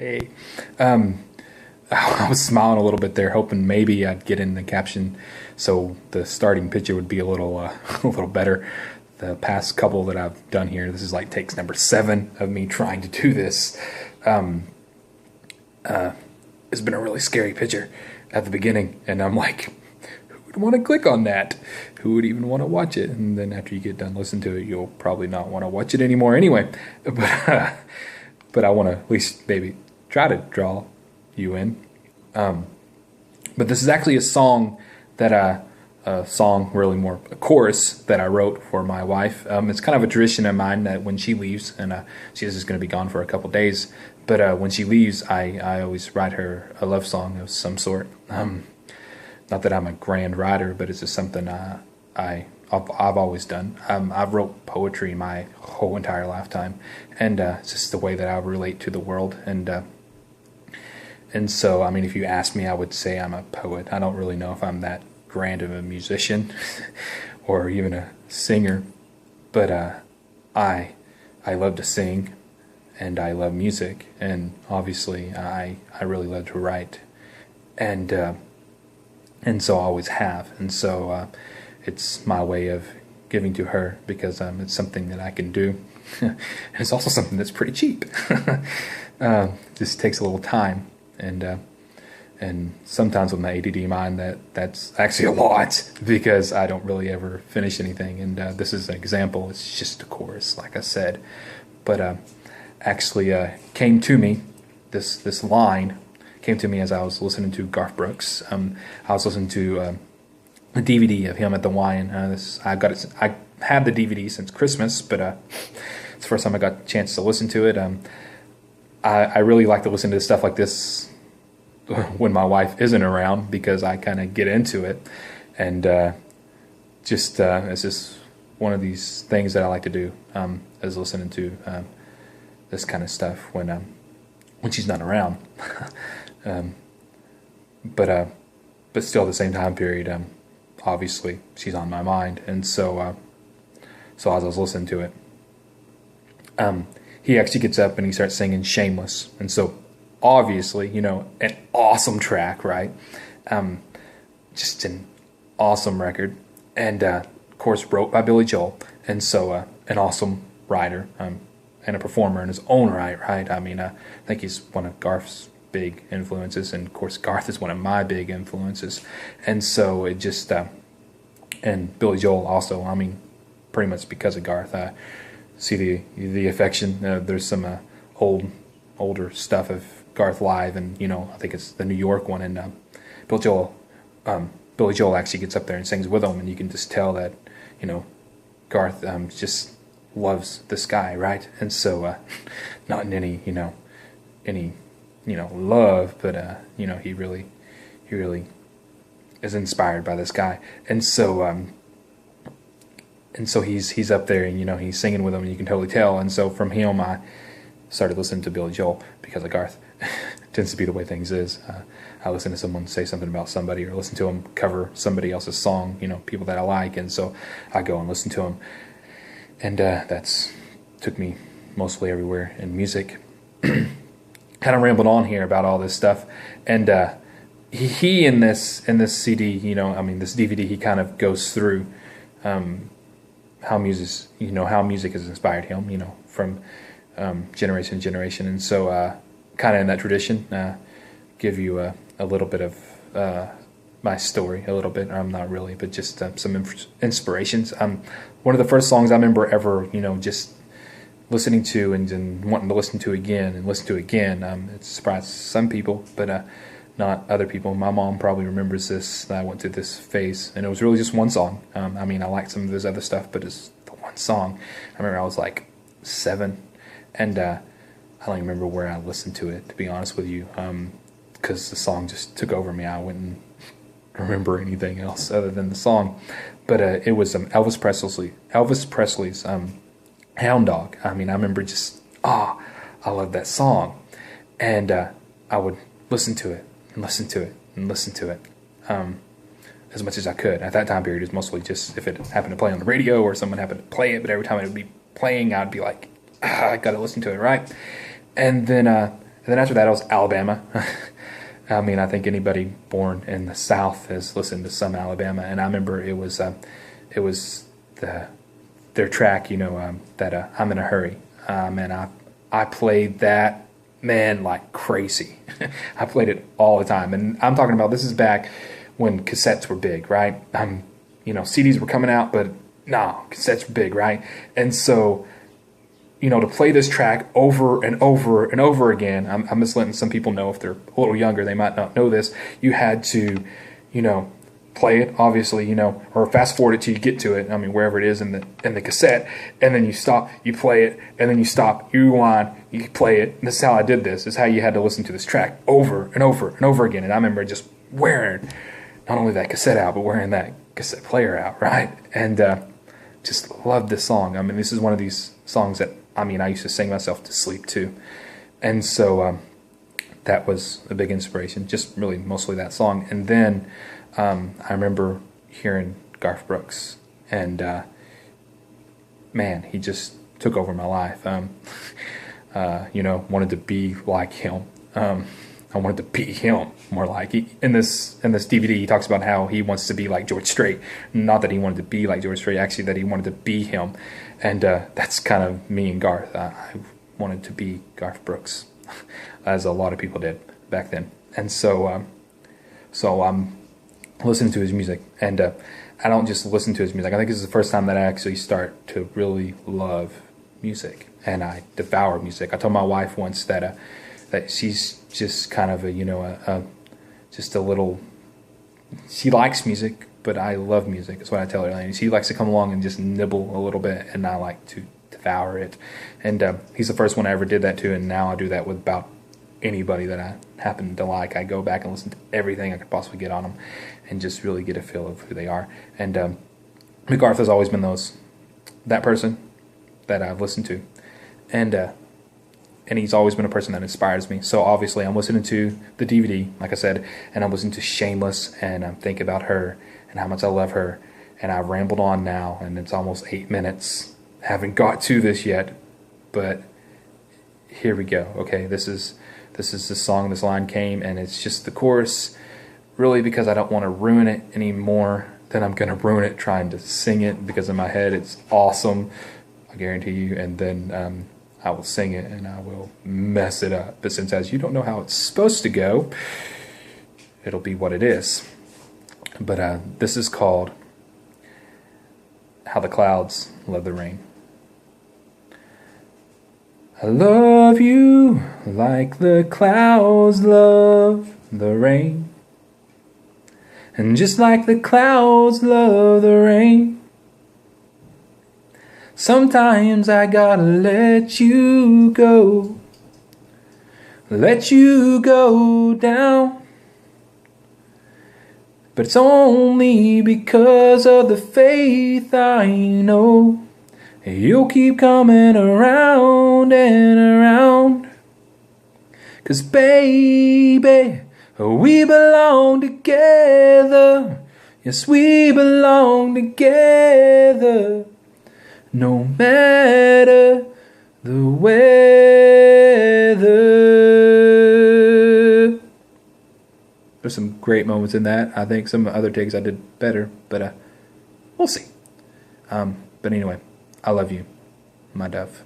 Hey, I was smiling a little bit there, hoping maybe I'd get in the caption, so the starting picture would be a little, a little better. The past couple that I've done here, this is like takes number 7 of me trying to do this. Um, it's been a really scary picture at the beginning, and I'm like, who would want to click on that? Who would even want to watch it? And then after you get done listening to it, you'll probably not want to watch it anymore anyway. But I want to at least maybe try to draw you in. But this is actually a song that really more a chorus that I wrote for my wife. It's kind of a tradition of mine that when she leaves, and she is going to be gone for a couple days, but when she leaves, I always write her a love song of some sort. Not that I'm a grand writer, but it's just something I've always done. I've wrote poetry my whole entire lifetime, and it's just the way that I relate to the world. And so, I mean, if you ask me, I would say I'm a poet. I don't really know if I'm that grand of a musician or even a singer, but I love to sing, and I love music, and obviously I really love to write, and so I always have, and so it's my way of giving to her because it's something that I can do, and it's also something that's pretty cheap. Just takes a little time. And sometimes with my ADD mind, that's actually a lot because I don't really ever finish anything. And this is an example. It's just a chorus, like I said. But actually came to me, this line came to me as I was listening to Garth Brooks. I was listening to a DVD of him at the Wine. I had the DVD since Christmas, but it's the first time I got a chance to listen to it. I really like to listen to stuff like this when my wife isn't around because I kind of get into it, and it's just one of these things that I like to do, is listening to this kind of stuff when she's not around. But still at the same time period, obviously she's on my mind, and so as I was listening to it, he actually gets up and he starts singing "Shameless," and so obviously, an awesome track, right? Just an awesome record, and of course wrote by Billy Joel, and so an awesome writer and a performer in his own right. I mean, I think he's one of Garth's big influences, and of course Garth is one of my big influences, and so it just and Billy Joel also. I mean, pretty much because of Garth, I see the affection. There's some older stuff of Garth live, and I think it's the New York one, and Billy Joel actually gets up there and sings with him, and you can just tell that Garth just loves this guy, right? And so not in any love, but he really is inspired by this guy, and so he's up there, and he's singing with him, and you can totally tell. And so from him, I started listening to Billy Joel because of Garth. Tends to be the way things is. I listen to someone say something about somebody, or listen to them cover somebody else's song, people that I like, and so I go and listen to them. And that's took me mostly everywhere in music. Kind of rambled on here about all this stuff, and he in this CD, this DVD, he kind of goes through how music has inspired him, from generation to generation, and so kind of in that tradition, give you a little bit of my story, a little bit. Not really, but just some inspirations. One of the first songs I remember ever, just listening to and wanting to listen to again and listen to again. It surprised some people, but not other people. My mom probably remembers this. I went through this phase, and it was really just one song. I mean, I liked some of his other stuff, but it's the one song. I remember I was like 7, and I don't even remember where I listened to it, to be honest with you, because the song just took over me. I wouldn't remember anything else other than the song. But it was Elvis Presley's Hound Dog. I mean, I remember just, I love that song. And I would listen to it and listen to it and listen to it as much as I could. At that time period, it was mostly just if it happened to play on the radio or someone happened to play it, but every time it would be playing, I'd be like, I got to listen to it, right? And then And then after that, it was Alabama. I mean, I think anybody born in the South has listened to some Alabama. And I remember it was their track, that I'm in a hurry. And I played that, man, like crazy. I played it all the time. And I'm talking about, this is back when cassettes were big, right? CDs were coming out, but no, cassettes were big, right? And so, to play this track over and over and over again, I'm just letting some people know, if they're a little younger, they might not know this. You had to, play it, obviously, or fast forward it till you get to it. I mean, wherever it is in the cassette, and then you stop, you play it, and then you stop, you rewind, you play it. And this is how I did this. This is how you had to listen to this track over and over and over again. And I remember just wearing not only that cassette out, but wearing that cassette player out, right? And just loved this song. I mean, this is one of these songs that, I used to sing myself to sleep too. And so that was a big inspiration, just really mostly that song. And then I remember hearing Garth Brooks, and man, he just took over my life. Wanted to be like him. I wanted to be him more like. In this DVD, he talks about how he wants to be like George Strait. Not that he wanted to be like George Strait, actually that he wanted to be him. And that's kind of me and Garth. I wanted to be Garth Brooks, as a lot of people did back then. And so I'm listening to his music, and I don't just listen to his music. I think this is the first time that I actually start to really love music, and I devour music. I told my wife once that she's just kind of just a little. She likes music, but I love music. That's what I tell her. And she likes to come along and just nibble a little bit, and I like to devour it. And he's the first one I ever did that to, and now I do that with about anybody that I happen to like. I go back and listen to everything I could possibly get on them, and just really get a feel of who they are. And Garth has always been that person that I've listened to, and he's always been a person that inspires me. So obviously I'm listening to the DVD, like I said, and I'm listening to Shameless, and I'm thinking about her and how much I love her. And I've rambled on now, and it's almost 8 minutes. I haven't got to this yet, but here we go. Okay, this is the song. This line came, and it's just the chorus, really, because I don't want to ruin it any more than I'm going to ruin it trying to sing it, because in my head it's awesome, I guarantee you. And then I will sing it, and I will mess it up. But since as you don't know how it's supposed to go, it'll be what it is. But this is called How the Clouds Love the Rain. I love you like the clouds love the rain, and just like the clouds love the rain, sometimes I gotta let you go down. But it's only because of the faith I know you'll keep coming around and around. 'Cause baby, we belong together. Yes, we belong together. No matter the weather. There's some great moments in that. I think some other takes I did better, but we'll see. But anyway, I love you, my dove.